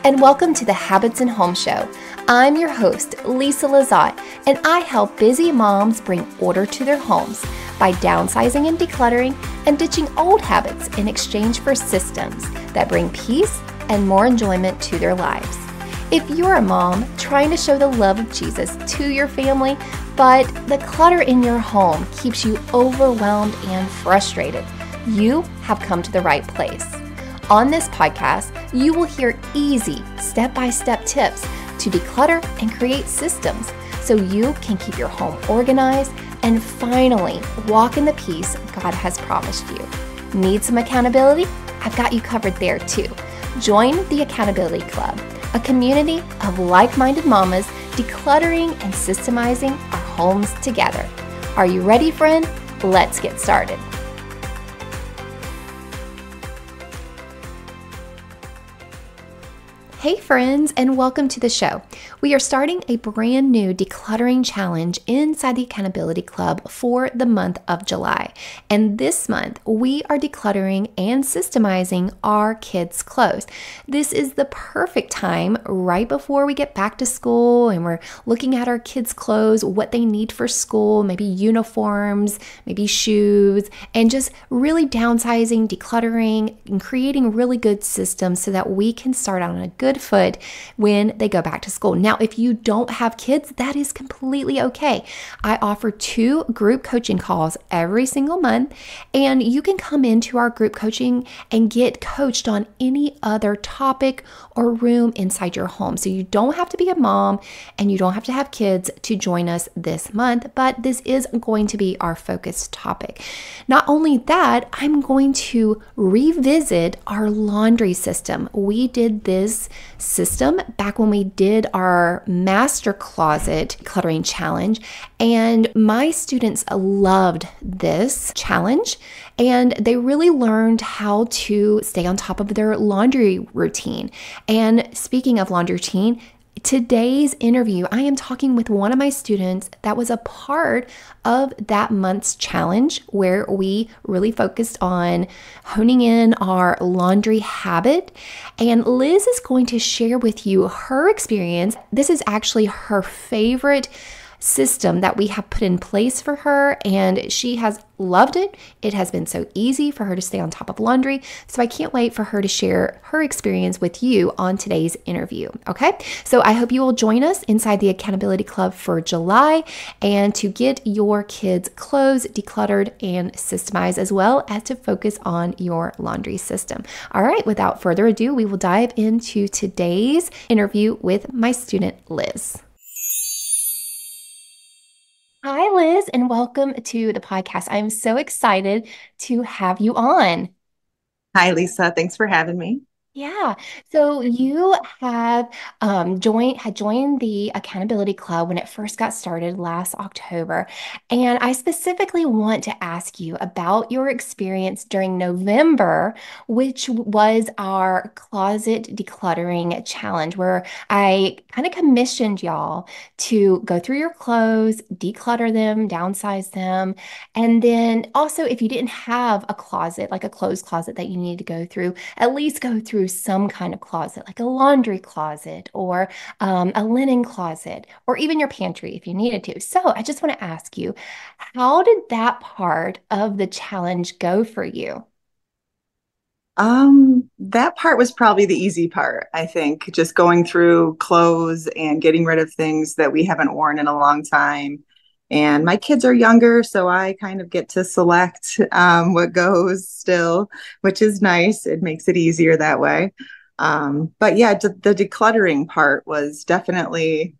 and welcome to the Habits and Home Show. I'm your host, Lisa Lazat, and I help busy moms bring order to their homes by downsizing and decluttering and ditching old habits in exchange for systems that bring peace and more enjoyment to their lives. If you're a mom trying to show the love of Jesus to your family, but the clutter in your home keeps you overwhelmed and frustrated, you have come to the right place. On this podcast, you will hear easy, step-by-step tips to declutter and create systems so you can keep your home organized and finally walk in the peace God has promised you. Need some accountability? I've got you covered there too. Join the Accountability Club, a community of like-minded mamas decluttering and systemizing our homes together. Are you ready, friend? Let's get started. Hey friends, and welcome to the show. We are starting a brand new decluttering challenge inside the Accountability Club for the month of July. And this month, we are decluttering and systemizing our kids' clothes. This is the perfect time right before we get back to school and we're looking at our kids' clothes, what they need for school, maybe uniforms, maybe shoes, and just really downsizing, decluttering, and creating really good systems so that we can start on a good foot when they go back to school. Now, if you don't have kids, that is completely okay. I offer 2 group coaching calls every single month, and you can come into our group coaching and get coached on any other topic or room inside your home. So you don't have to be a mom and you don't have to have kids to join us this month, but this is going to be our focus topic. Not only that, I'm going to revisit our laundry system. We did this system back when we did our master closet cluttering challenge, and my students loved this challenge and they really learned how to stay on top of their laundry routine. And speaking of laundry routine, today's interview, I am talking with one of my students that was a part of that month's challenge where we really focused on honing in our laundry habit. And Liz is going to share with you her experience. This is actually her favorite system that we have put in place for her, and she has loved it. It has been so easy for her to stay on top of laundry. So I can't wait for her to share her experience with you on today's interview. Okay, so I hope you will join us inside the Accountability Club for July and to get your kids' clothes decluttered and systemized, as well as to focus on your laundry system. All right, without further ado, we will dive into today's interview with my student, Liz. Hi, Liz, and welcome to the podcast. I'm so excited to have you on. Hi, Lisa. Thanks for having me. Yeah. So you have joined the Accountability Club when it first got started last October. And I specifically want to ask you about your experience during November, which was our closet decluttering challenge, where I kind of commissioned y'all to go through your clothes, declutter them, downsize them. And then also, if you didn't have a closet, like a clothes closet that you need to go through, at least go through some kind of closet, like a laundry closet or a linen closet, or even your pantry if you needed to. So I just want to ask you, how did that part of the challenge go for you? That part was probably the easy part, I think, just going through clothes and getting rid of things that we haven't worn in a long time. And my kids are younger, so I kind of get to select what goes still, which is nice. It makes it easier that way. But yeah, the decluttering part was definitely,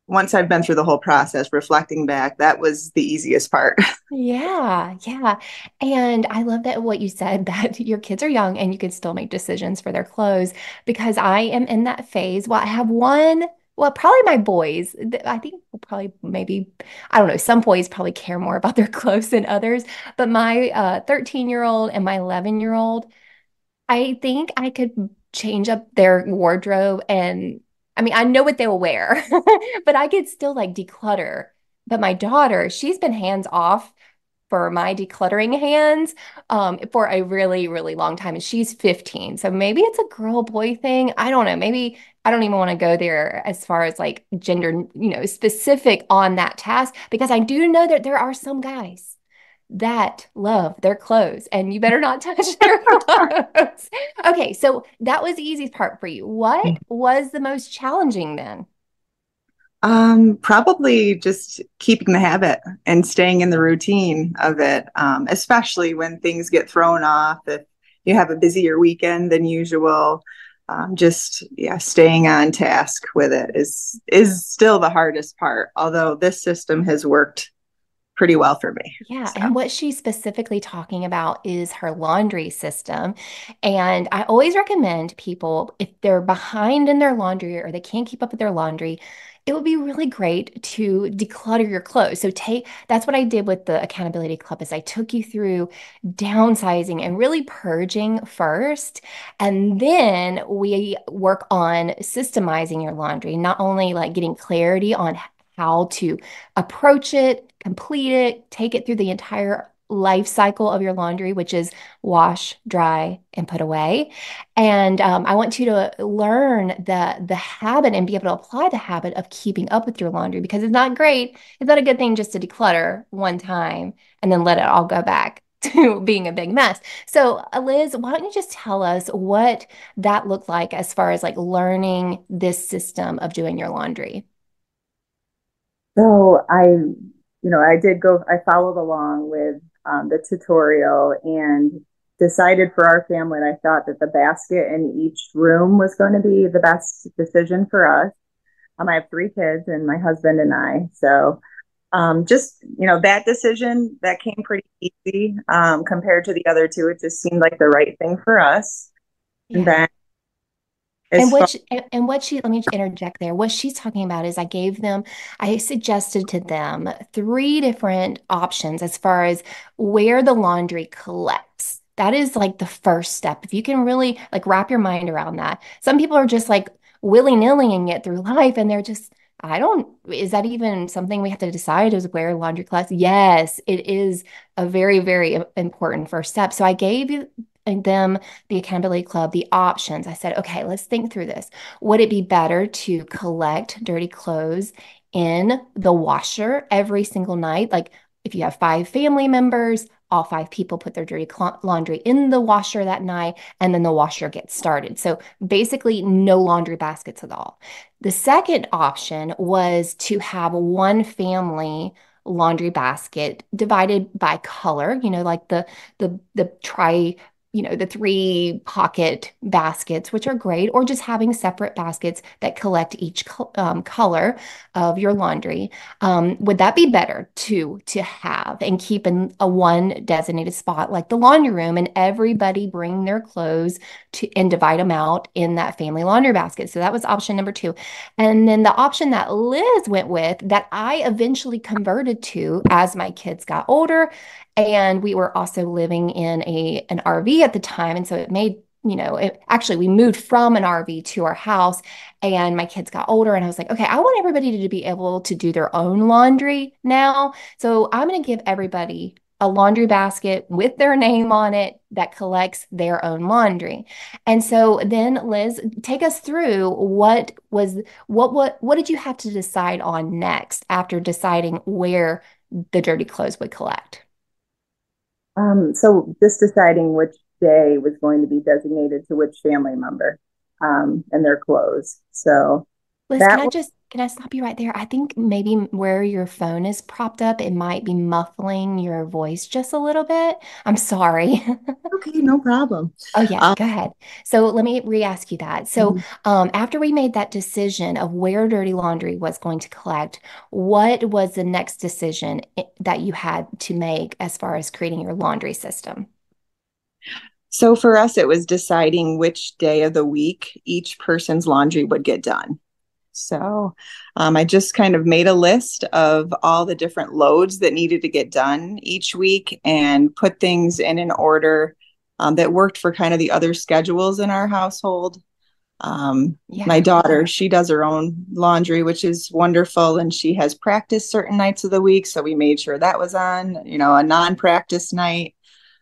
once I've been through the whole process, reflecting back, that was the easiest part. Yeah, yeah. And I love that what you said that your kids are young and you can still make decisions for their clothes because I am in that phase. Well, I have one, well, probably my boys. I think will probably maybe, I don't know, some boys probably care more about their clothes than others, but my 13-year-old and my 11-year-old, I think I could change up their wardrobe and I mean, I know what they will wear, but I could still like declutter. But my daughter, she's been hands off for my decluttering hands for a really, really long time. And she's 15. So maybe it's a girl boy thing. I don't know. Maybe I don't even want to go there as far as like gender, specific on that task, because I do know that there are some guys that love their clothes and you better not touch their clothes. Okay, so that was the easiest part for you. What was the most challenging then? Probably just keeping the habit and staying in the routine of it, especially when things get thrown off. If you have a busier weekend than usual, just yeah, staying on task with it is still the hardest part. Although this system has worked pretty well for me. Yeah, So. and what she's specifically talking about is her laundry system. And I always recommend people, if they're behind in their laundry or they can't keep up with their laundry, it would be really great to declutter your clothes. So that's what I did with the accountability club is I took you through downsizing and really purging first. And then we work on systemizing your laundry, not only like getting clarity on how to approach it, complete it, take it through the entire life cycle of your laundry, which is wash, dry, and put away. And I want you to learn the habit and be able to apply the habit of keeping up with your laundry because it's not great. It's not a good thing just to declutter one time and then let it all go back to being a big mess. So, Liz, why don't you just tell us what that looked like as far as like learning this system of doing your laundry? So I followed along with the tutorial and decided for our family. And I thought that the basket in each room was going to be the best decision for us. I have three kids and my husband and I. So that decision that came pretty easy compared to the other two. It just seemed like the right thing for us. And Yeah. then And as far what she, let me interject there. What she's talking about is I suggested to them three different options as far as where the laundry collects. That is like the first step. If you can really like wrap your mind around that. Some people are just like willy-nillying it through life and they're just, is that even something we have to decide is where laundry collects? Yes, it is a very, very important first step. So I gave you them the accountability club the options. I said, okay, let's think through this. Would it be better to collect dirty clothes in the washer every single night? Like if you have five family members, all five people put their dirty laundry in the washer that night, and then the washer gets started. So basically, no laundry baskets at all. The second option was to have one family laundry basket divided by color, like the tri the three pocket baskets, which are great, or just having separate baskets that collect each color of your laundry. Would that be better to have and keep in a one designated spot like the laundry room and everybody bring their clothes to and divide them out in that family laundry basket? So that was option number two. And then the option that Liz went with that I eventually converted to as my kids got older and we were also living in an RV at the time. And so it made, actually, we moved from an RV to our house and my kids got older. And I was like, okay, I want everybody to be able to do their own laundry now. So I'm going to give everybody a laundry basket with their name on it that collects their own laundry. And so then Liz, take us through what did you have to decide on next after deciding where the dirty clothes would collect? so just deciding which day was going to be designated to which family member and their clothes. So Liz, that was can I stop you right there? I think maybe where your phone is propped up, it might be muffling your voice just a little bit. I'm sorry. okay, no problem. Oh yeah, Um, go ahead. So let me re-ask you that. So after we made that decision of where dirty laundry was going to collect, what was the next decision that you had to make as far as creating your laundry system? so for us, it was deciding which day of the week each person's laundry would get done. So I just kind of made a list of all the different loads that needed to get done each week and put things in an order that worked for kind of the other schedules in our household. My Yeah. daughter, she does her own laundry, which is wonderful. And she has practice certain nights of the week. So we made sure that was on, a non-practice night.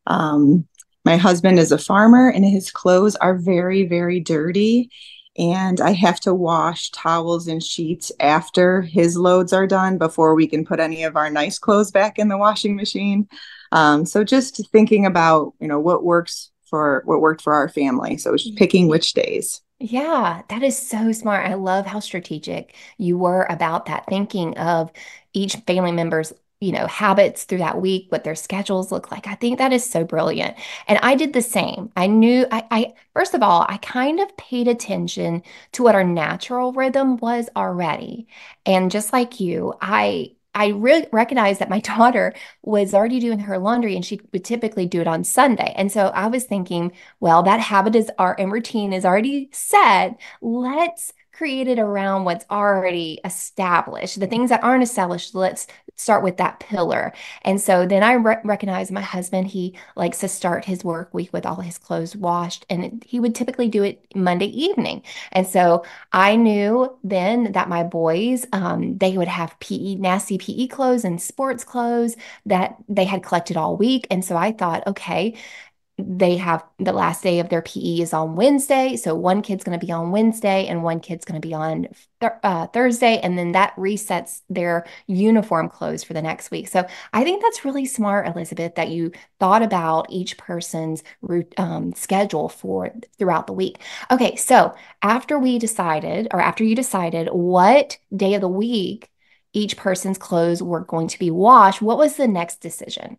Um, my husband is a farmer and his clothes are very, very dirty. And I have to wash towels and sheets after his loads are done before we can put any of our nice clothes back in the washing machine. So just thinking about, what worked for our family. So just picking which days. Yeah, that is so smart. I love how strategic you were about that, thinking of each family member's, habits through that week, what their schedules look like. I think that is so brilliant. And I did the same. I knew I first of all, I kind of paid attention to what our natural rhythm was already. And just like you, I really recognized that my daughter was already doing her laundry and she would typically do it on Sunday. And so I was thinking, well, that habit is our and routine is already set. Let's create it around what's already established. The things that aren't established, let's start with that pillar. And so then I recognize my husband, he likes to start his work week with all his clothes washed, and he would typically do it Monday evening. And so I knew then that my boys, they would have nasty PE clothes and sports clothes that they had collected all week. And so I thought, okay, they have the last day of their PE is on Wednesday. So one kid's going to be on Wednesday and one kid's going to be on Thursday. And then that resets their uniform clothes for the next week. So I think that's really smart, Elizabeth, that you thought about each person's schedule for throughout the week. Okay. So after you decided what day of the week each person's clothes were going to be washed, what was the next decision?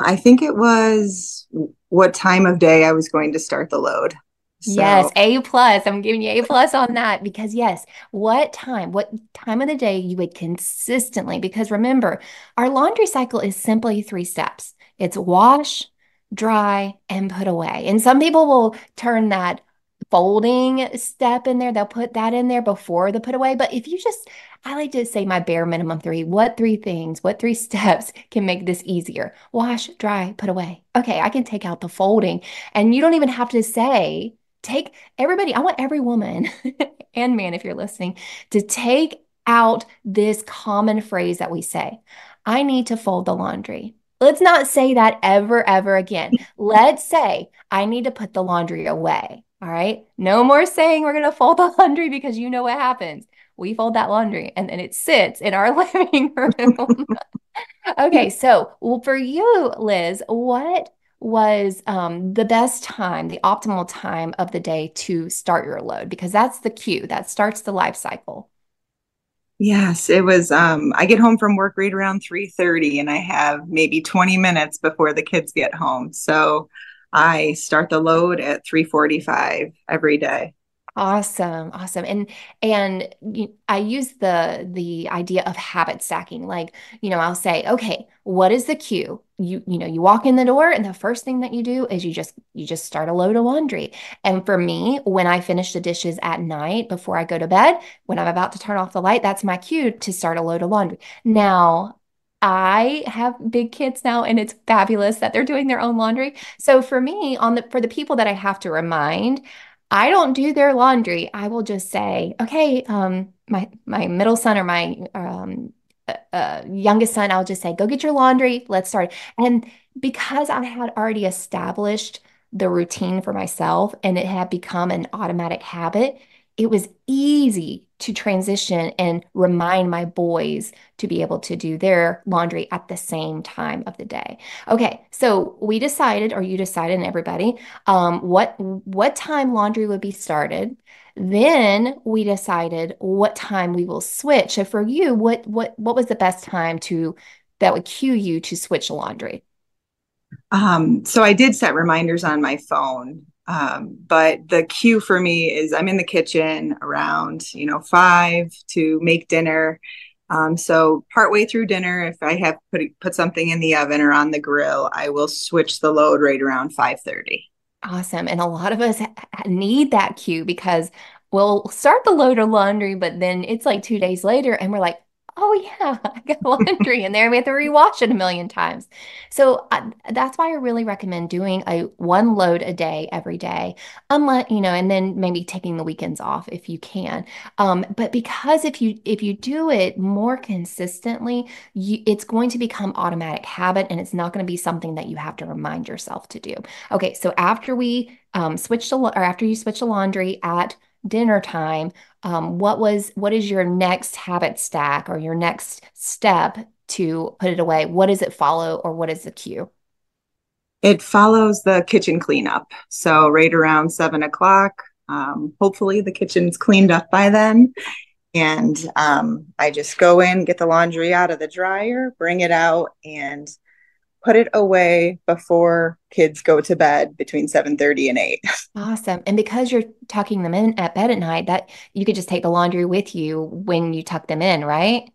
I think it was what time of day I was going to start the load. Yes, So, A plus. I'm giving you A plus on that because yes, what time of the day you would consistently, because remember, our laundry cycle is simply 3 steps. It's wash, dry, and put away. And some people will turn that folding step in there. They'll put that in there before the put away. But if you just, I like to say my bare minimum three. What three things, what three steps can make this easier? Wash, dry, put away. Okay, I can take out the folding. And you don't even have to say, take everybody, I want every woman and man, if you're listening, to take out this common phrase that we say, I need to fold the laundry. Let's not say that ever, ever again. Let's say, I need to put the laundry away. All right. No more saying we're going to fold the laundry because you know what happens. We fold that laundry and then it sits in our living room. Okay, so well, for you, Liz, what was the best time, the optimal time of the day to start your load? Because that's the cue that starts the life cycle. yes, it was I get home from work right around 3:30 and I have maybe 20 minutes before the kids get home. So I start the load at 3:45 every day. Awesome, awesome. I use the idea of habit stacking. Like, I'll say, okay, what is the cue? You walk in the door and the first thing that you do is you just start a load of laundry. And for me, when I finish the dishes at night before I go to bed, when I'm about to turn off the light, that's my cue to start a load of laundry. Now, I have big kids now and it's fabulous that they're doing their own laundry. So for me, for the people that I have to remind, I don't do their laundry. I will just say, okay, my middle son or my youngest son, I'll just say, go get your laundry. Let's start. And because I had already established the routine for myself and it had become an automatic habit, it was easy to transition and remind my boys to be able to do their laundry at the same time of the day. Okay, so we decided, or you decided, and everybody, what time laundry would be started. Then we decided what time we will switch. So for you, what was the best time to that would cue you to switch laundry? So I did set reminders on my phone. But the cue for me is I'm in the kitchen around, 5 to make dinner. So partway through dinner, if I have put something in the oven or on the grill, I will switch the load right around 5:30. Awesome. And a lot of us need that cue because we'll start the load of laundry, but then it's like 2 days later and we're like, Oh yeah, I got laundry in there. We have to rewash it a million times. So that's why I really recommend doing a one load a day every day, unless and then maybe taking the weekends off if you can. But because if you do it more consistently, it's going to become automatic habit, and it's not going to be something that you have to remind yourself to do. Okay, so after we or after you switch the laundry at dinner time, what is your next habit stack or your next step to put it away? What does it follow, or what is the cue? It follows the kitchen cleanup. So right around 7 o'clock, hopefully the kitchen's cleaned up by then. And I just go in, get the laundry out of the dryer, bring it out, and put it away before kids go to bed between 7:30 and 8. Awesome. And because you're tucking them in at bed at night, that you could just take the laundry with you when you tuck them in, right?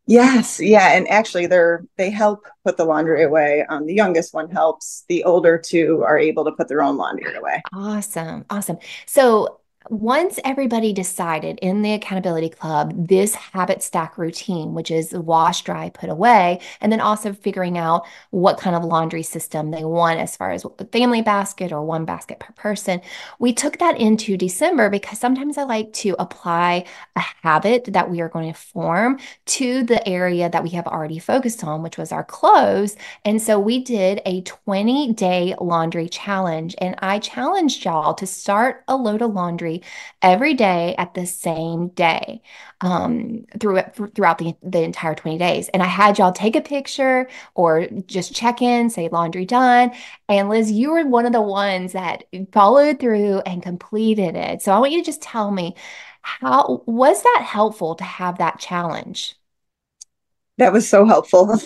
Yes, yeah, and actually they help put the laundry away. The youngest one helps. The older two are able to put their own laundry away. Awesome. Awesome. So once everybody decided in the accountability club this habit stack routine, which is wash, dry, put away, and then also figuring out what kind of laundry system they want as far as the family basket or one basket per person, we took that into December because sometimes I like to apply a habit that we are going to form to the area that we have already focused on, which was our clothes. And so we did a 20-day laundry challenge, and I challenged y'all to start a load of laundry every day at the same day throughout the entire 20 days. And I had y'all take a picture or just check in, say laundry done. And Liz, you were one of the ones that followed through and completed it. So I want you to just tell me, how was that helpful to have that challenge? That was so helpful.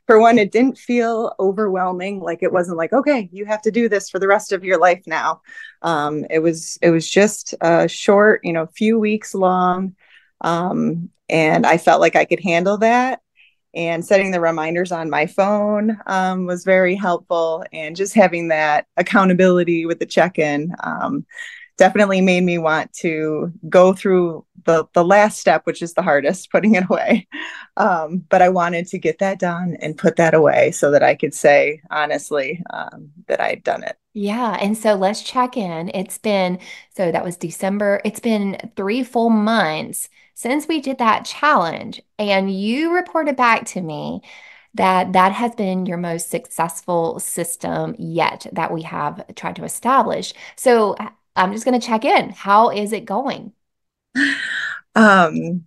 For one, it didn't feel overwhelming. Like it wasn't like, okay, you have to do this for the rest of your life now. It was just a short, few weeks long. And I felt like I could handle that. And setting the reminders on my phone was very helpful. And just having that accountability with the check-in definitely made me want to go through the last step, which is the hardest, putting it away. But I wanted to get that done and put that away so that I could say honestly that I'd done it. Yeah, and so let's check in. So that was December. It's been 3 full months since we did that challenge, and you reported back to me that that has been your most successful system yet that we have tried to establish. So I'm just going to check in. How is it going? Um,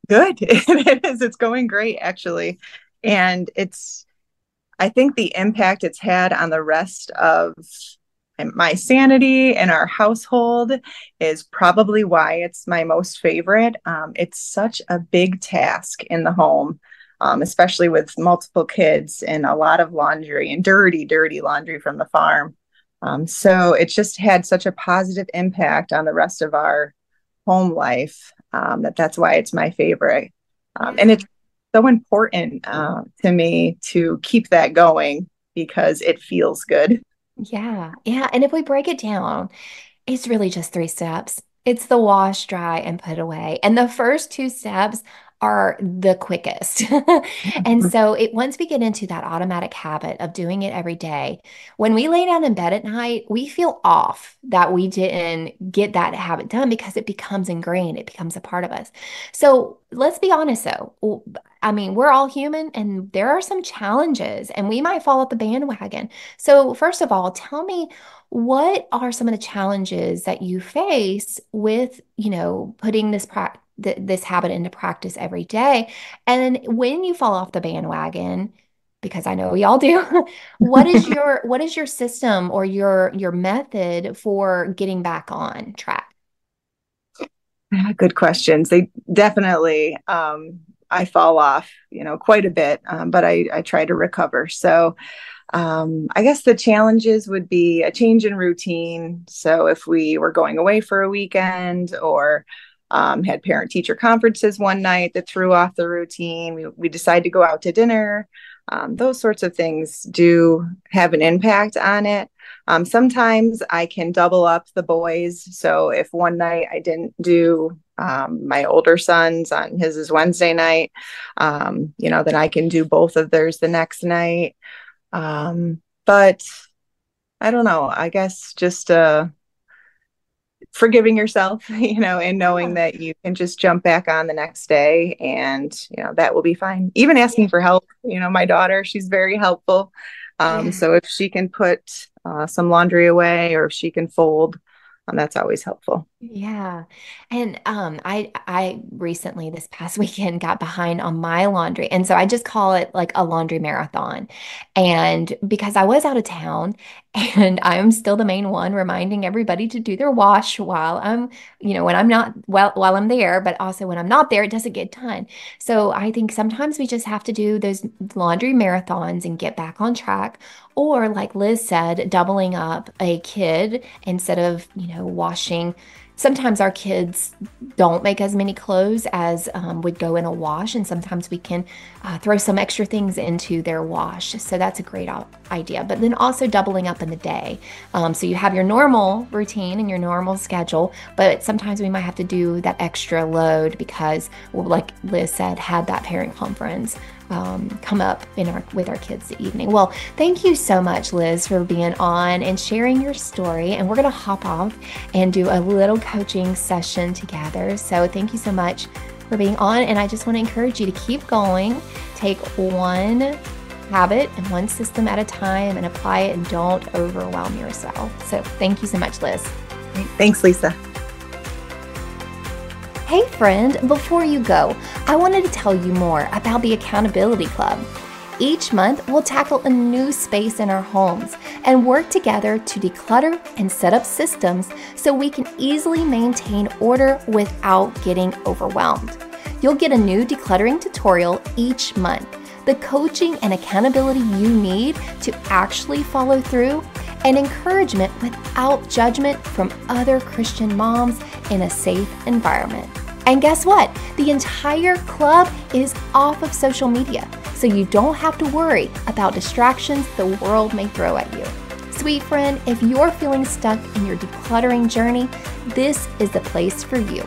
Good. It is. It's going great, actually. And I think the impact it's had on the rest of my sanity and our household is probably why it's my most favorite. It's such a big task in the home, especially with multiple kids and a lot of laundry and dirty, dirty laundry from the farm. So it's just had such a positive impact on the rest of our home life that's why it's my favorite. And Yeah. it's so important to me to keep that going because it feels good. Yeah. Yeah. And if we break it down, it's really just 3 steps. It's the wash, dry, and put away. And the first 2 steps are the quickest. And so once we get into that automatic habit of doing it every day, when we lay down in bed at night, we feel off that we didn't get that habit done because it becomes ingrained, it becomes a part of us. So let's be honest though. I mean, we're all human and there are some challenges and we might fall off the bandwagon. So first of all, tell me, what are some of the challenges that you face with, putting this habit into practice every day? And when you fall off the bandwagon, because I know we all do, what is your system or your method for getting back on track? Yeah, good questions. They definitely, I fall off, quite a bit, but I try to recover. So I guess the challenges would be a change in routine. So if we were going away for a weekend or had parent teacher conferences one night that threw off the routine, we decide to go out to dinner. Those sorts of things do have an impact on it. Sometimes I can double up the boys. So if one night I didn't do my older son's on his is Wednesday night, then I can do both of theirs the next night. But I don't know, I guess just forgiving yourself, and knowing that you can just jump back on the next day and, that will be fine. Even asking for help, my daughter, she's very helpful. So if she can put some laundry away or if she can fold, that's always helpful. Yeah. And I recently this past weekend got behind on my laundry. And so I just call it like a laundry marathon. And because I was out of town and I'm still the main one reminding everybody to do their wash while I'm, when I'm not while I'm there, but also when I'm not there, it doesn't get done. So I think sometimes we just have to do those laundry marathons and get back on track. Or like Liz said, doubling up a kid instead of, washing. Sometimes our kids don't make as many clothes as would go in a wash, and sometimes we can throw some extra things into their wash. So that's a great idea. But then also doubling up in the day. So you have your normal routine and your normal schedule, but sometimes we might have to do that extra load because, well, like Liz said, had that parent conference come up with our kids this evening. Well, thank you so much, Liz, for being on and sharing your story. And we're going to hop off and do a little coaching session together. So thank you so much for being on. And I just want to encourage you to keep going. Take one habit and one system at a time and apply it, and don't overwhelm yourself. So thank you so much, Liz. Thanks, Lisa. Hey friend, before you go, I wanted to tell you more about the Accountability Club. Each month, we'll tackle a new space in our homes and work together to declutter and set up systems so we can easily maintain order without getting overwhelmed. You'll get a new decluttering tutorial each month, the coaching and accountability you need to actually follow through, and encouragement without judgment from other Christian moms in a safe environment. And guess what? The entire club is off of social media, so you don't have to worry about distractions the world may throw at you. Sweet friend, if you're feeling stuck in your decluttering journey, this is the place for you.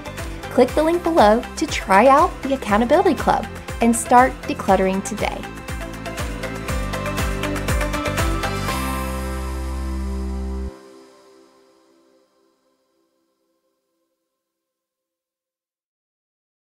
Click the link below to try out the Accountability Club and start decluttering today.